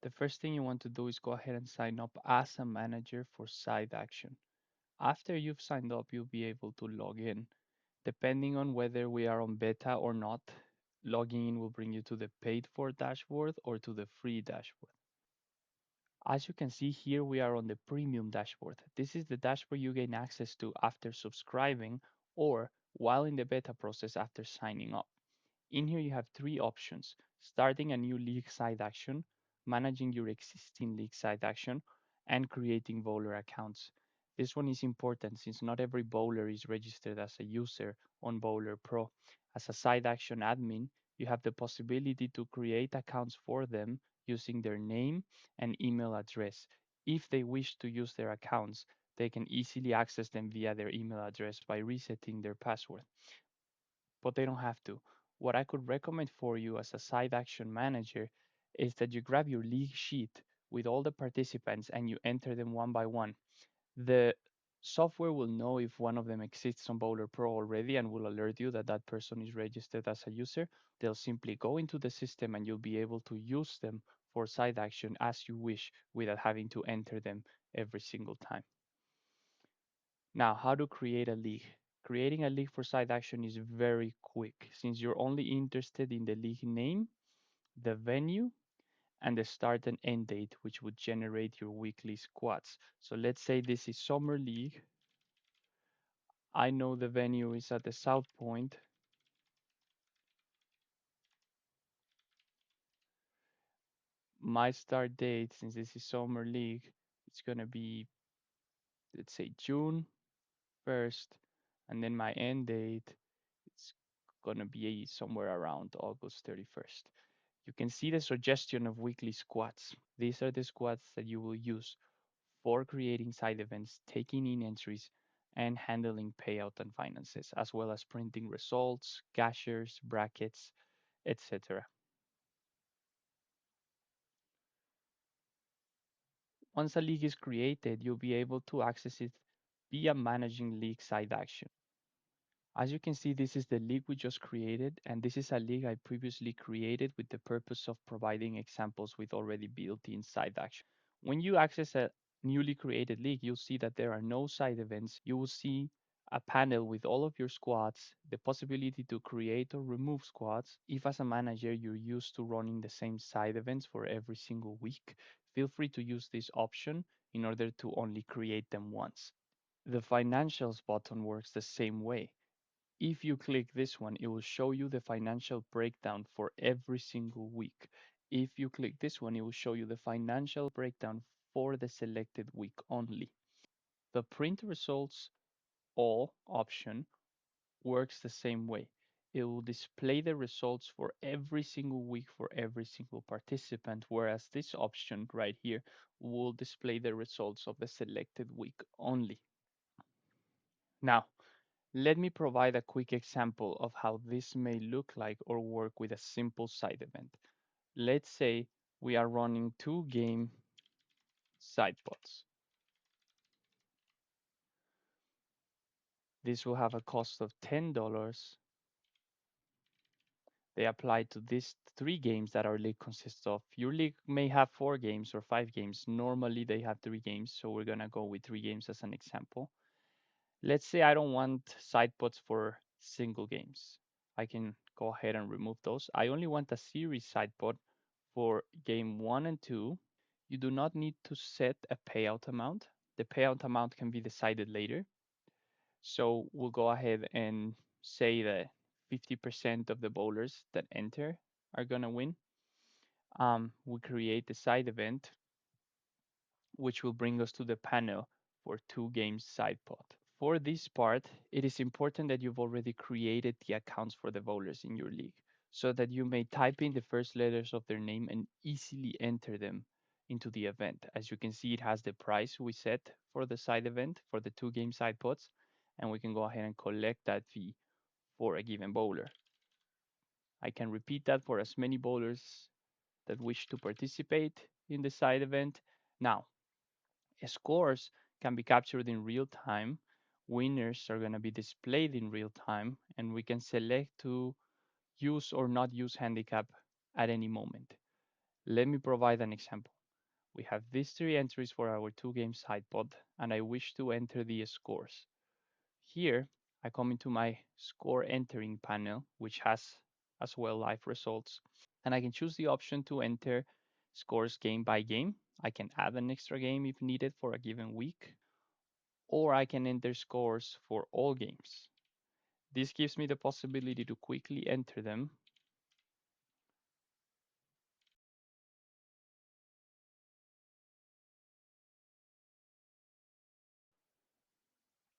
the first thing you want to do is go ahead and sign up as a manager for Side Action. After you've signed up, you'll be able to log in. Depending on whether we are on beta or not, logging in will bring you to the paid for dashboard or to the free dashboard. As you can see here, we are on the premium dashboard. This is the dashboard you gain access to after subscribing or while in the beta process after signing up. In here, you have three options: starting a new league side action, managing your existing league side action, and creating bowler accounts. This one is important since not every bowler is registered as a user on Bowler Pro. As a side action admin, you have the possibility to create accounts for them using their name and email address. If they wish to use their accounts, they can easily access them via their email address by resetting their password, but they don't have to. What I could recommend for you as a side action manager is that you grab your league sheet with all the participants and you enter them one by one. The software will know if one of them exists on Bowler Pro already and will alert you that that person is registered as a user. They'll simply go into the system and you'll be able to use them for side action as you wish without having to enter them every single time. Now, how to create a league. Creating a league for side action is very quick since you're only interested in the league name, the venue, and the start and end date, which would generate your weekly squads. So let's say this is Summer League. I know the venue is at the South Point. My start date, since this is Summer League, it's going to be, let's say, June 1st. And then my end date, it's going to be somewhere around August 31st. You can see the suggestion of weekly squads. These are the squads that you will use for creating side events, taking in entries, and handling payout and finances, as well as printing results, cashiers, brackets, etc. Once a league is created, you'll be able to access it via managing league side action. As you can see, this is the league we just created, and this is a league I previously created with the purpose of providing examples with already built-in side action. When you access a newly created league, you'll see that there are no side events. You will see a panel with all of your squads, the possibility to create or remove squads. If as a manager you're used to running the same side events for every single week, feel free to use this option in order to only create them once. The financials button works the same way. If you click this one, it will show you the financial breakdown for every single week. If you click this one, it will show you the financial breakdown for the selected week only. The print results all option works the same way. It will display the results for every single week for every single participant, whereas this option right here will display the results of the selected week only. Now, let me provide a quick example of how this may look like or work with a simple side event. Let's say we are running 2 game side pots. This will have a cost of $10. They apply to these 3 games that our league consists of. Your league may have 4 games or 5 games. Normally they have 3 games, so we're gonna go with 3 games as an example. Let's say I don't want side pots for single games. I can go ahead and remove those. I only want a series side pot for game 1 and 2. You do not need to set a payout amount. The payout amount can be decided later. So we'll go ahead and say that 50% of the bowlers that enter are gonna win. We create the side event, which will bring us to the panel for 2 games side pot. For this part, it is important that you've already created the accounts for the bowlers in your league so that you may type in the first letters of their name and easily enter them into the event. As you can see, it has the price we set for the side event for the 2 game side pots, and we can go ahead and collect that fee for a given bowler. I can repeat that for as many bowlers that wish to participate in the side event. Now, scores can be captured in real time. Winners are going to be displayed in real time, and we can select to use or not use handicap at any moment. Let me provide an example. We have these three entries for our two-game side pod, and I wish to enter the scores. Here, I come into my score entering panel, which has as well live results, and I can choose the option to enter scores game by game. I can add an extra game if needed for a given week, or I can enter scores for all games. This gives me the possibility to quickly enter them.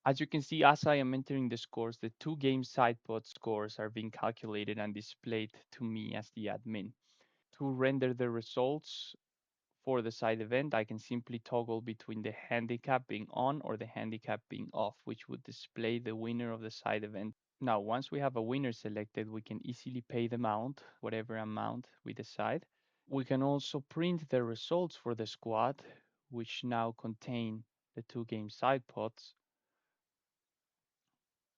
As you can see, as I am entering the scores, the two game side pod scores are being calculated and displayed to me as the admin. To render the results for the side event, I can simply toggle between the handicap being on or the handicap being off, which would display the winner of the side event. Now, once we have a winner selected, we can easily pay the amount, whatever amount we decide. We can also print the results for the squad, which now contain the two game side pods.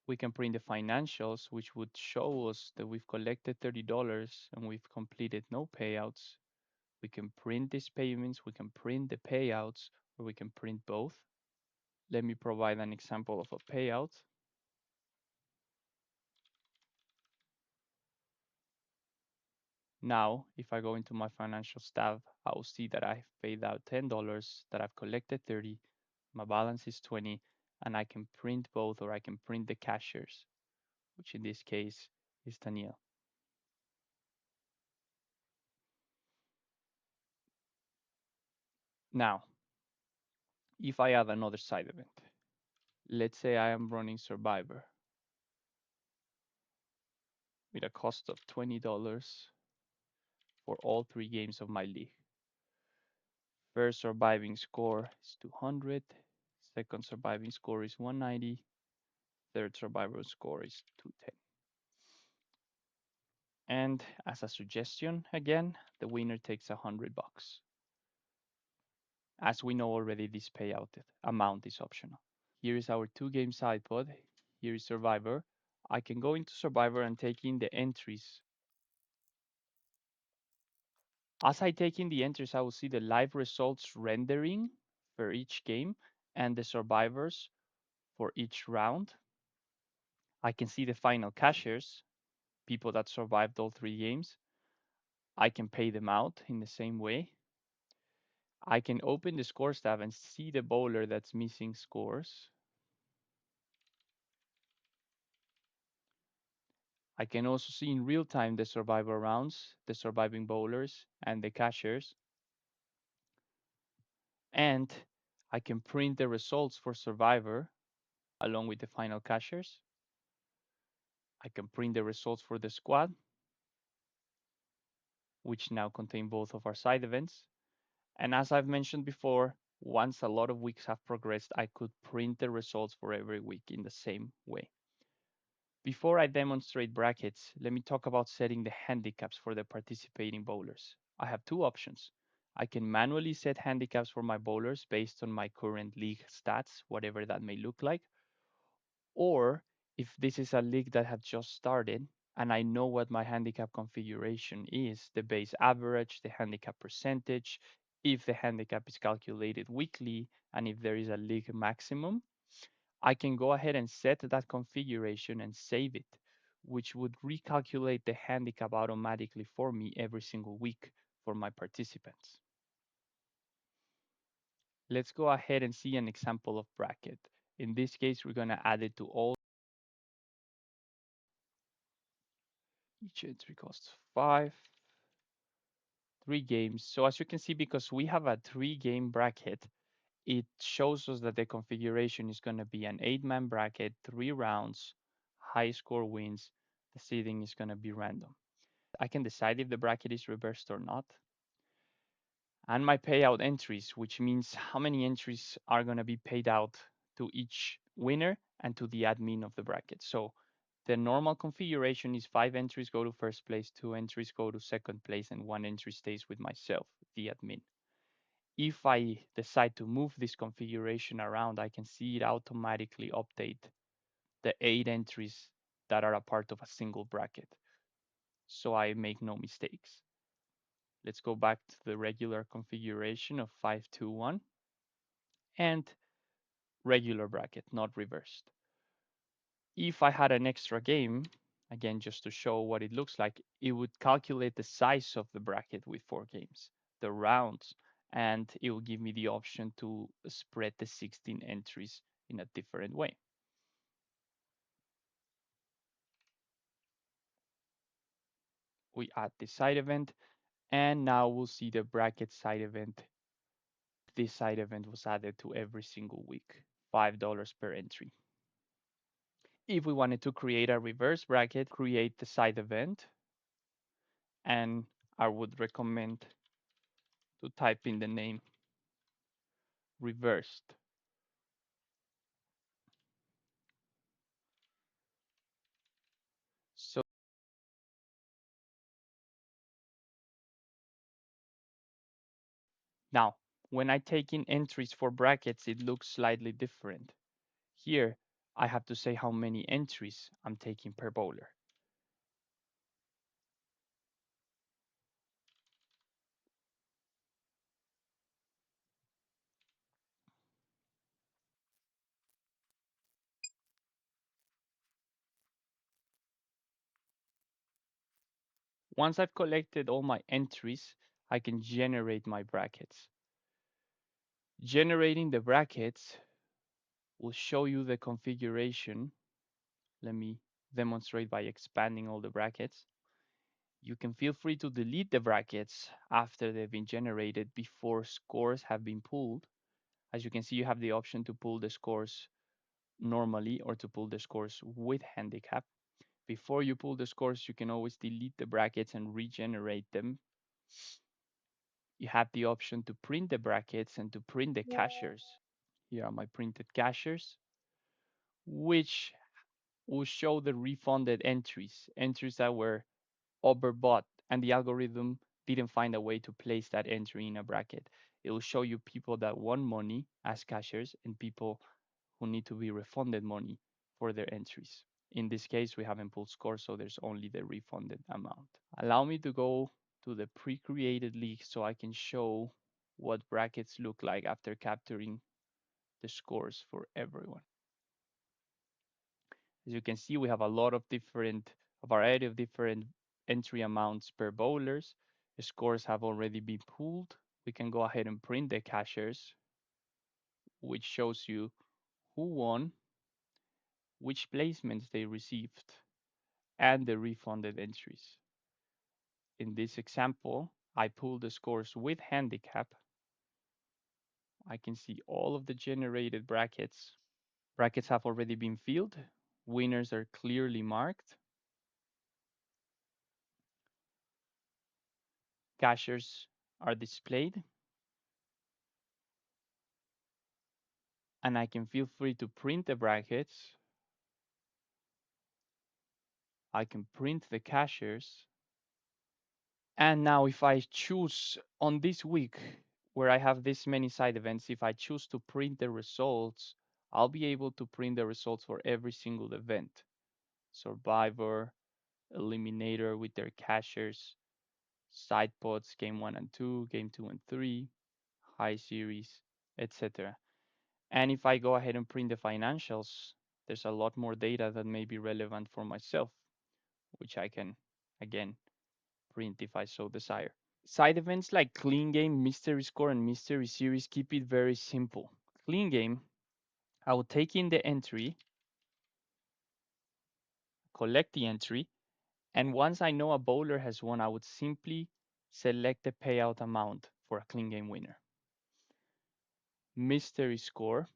We can print the financials, which would show us that we've collected $30 and we've completed no payouts. We can print these payments, we can print the payouts, or we can print both. Let me provide an example of a payout. Now, if I go into my financials tab, I'll see that I've paid out $10, that I've collected 30, my balance is 20, and I can print both, or I can print the cashiers, which in this case is Daniel. Now, if I add another side event, let's say I am running Survivor with a cost of $20 for all three games of my league. First surviving score is 200, second surviving score is 190, third survival score is 210. And as a suggestion, again, the winner takes $100. As we know already, this payout amount is optional. Here is our two game side pod. Here is Survivor. I can go into Survivor and take in the entries. As I take in the entries, I will see the live results rendering for each game and the survivors for each round. I can see the final cashiers, people that survived all three games. I can pay them out in the same way. I can open the scores tab and see the bowler that's missing scores. I can also see in real time the survivor rounds, the surviving bowlers, and the cashiers. And I can print the results for survivor along with the final cashiers. I can print the results for the squad, which now contain both of our side events. And as I've mentioned before, once a lot of weeks have progressed, I could print the results for every week in the same way. Before I demonstrate brackets, let me talk about setting the handicaps for the participating bowlers. I have two options. I can manually set handicaps for my bowlers based on my current league stats, whatever that may look like. Or if this is a league that had just started and I know what my handicap configuration is, the base average, the handicap percentage, if the handicap is calculated weekly, and if there is a league maximum, I can go ahead and set that configuration and save it, which would recalculate the handicap automatically for me every single week for my participants. Let's go ahead and see an example of bracket. In this case, we're going to add it to all. Each entry costs 5, 3 games. So as you can see, because we have a 3 game bracket, it shows us that the configuration is going to be an 8-man bracket, 3 rounds, high score wins. The seeding is going to be random. I can decide if the bracket is reversed or not. And my payout entries, which means how many entries are going to be paid out to each winner and to the admin of the bracket. So the normal configuration is 5 entries go to first place, 2 entries go to second place, and 1 entry stays with myself, the admin. If I decide to move this configuration around, I can see it automatically update the 8 entries that are a part of a single bracket. So I make no mistakes. Let's go back to the regular configuration of 521 and regular bracket, not reversed. If I had an extra game, again, just to show what it looks like, it would calculate the size of the bracket with 4 games, the rounds, and it will give me the option to spread the 16 entries in a different way. We add the side event, and now we'll see the bracket side event. This side event was added to every single week, $5 per entry. If we wanted to create a reverse bracket, create the side event, and I would recommend to type in the name reversed. So now, when I take in entries for brackets, it looks slightly different. Here, I have to say how many entries I'm taking per bowler. Once I've collected all my entries, I can generate my brackets. Generating the brackets will show you the configuration. Let me demonstrate by expanding all the brackets. You can feel free to delete the brackets after they've been generated before scores have been pulled. As you can see, you have the option to pull the scores normally or to pull the scores with handicap. Before you pull the scores, you can always delete the brackets and regenerate them. You have the option to print the brackets and to print the cashers. Here are my printed cashers, which will show the refunded entries, entries that were overbought, and the algorithm didn't find a way to place that entry in a bracket. It will show you people that won money as cashers and people who need to be refunded money for their entries. In this case, we haven't pulled scores, so there's only the refunded amount. Allow me to go to the pre-created league so I can show what brackets look like after capturing the scores for everyone. As you can see, we have a variety of different entry amounts per bowlers. The scores have already been pulled. We can go ahead and print the cashers, which shows you who won, which placements they received, and the refunded entries. In this example, I pulled the scores with handicap. I can see all of the generated brackets. Brackets have already been filled. Winners are clearly marked. Cashers are displayed. And I can feel free to print the brackets. I can print the cashers. And now if I choose on this week where I have this many side events, if I choose to print the results, I'll be able to print the results for every single event. Survivor, Eliminator with their cashers, side pods, game 1 and 2, game 2 and 3, high series, etc. And if I go ahead and print the financials, there's a lot more data that may be relevant for myself, which I can, again, print if I so desire. Side events like Clean Game, Mystery Score, and Mystery Series keep it very simple. Clean Game, I will take in the entry, collect the entry, and once I know a bowler has won, I would simply select the payout amount for a Clean Game winner. Mystery Score,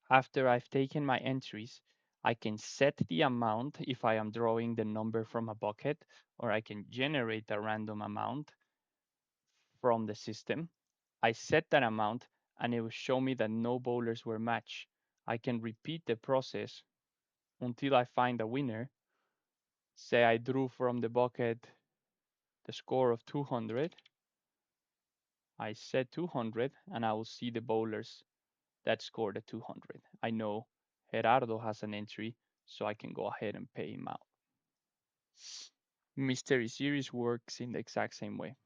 after I've taken my entries, I can set the amount if I am drawing the number from a bucket, or I can generate a random amount from the system. I set that amount and it will show me that no bowlers were matched. I can repeat the process until I find a winner. Say I drew from the bucket the score of 200. I set 200 and I will see the bowlers that scored at 200. I know Gerardo has an entry, so I can go ahead and pay him out. Mystery Series works in the exact same way.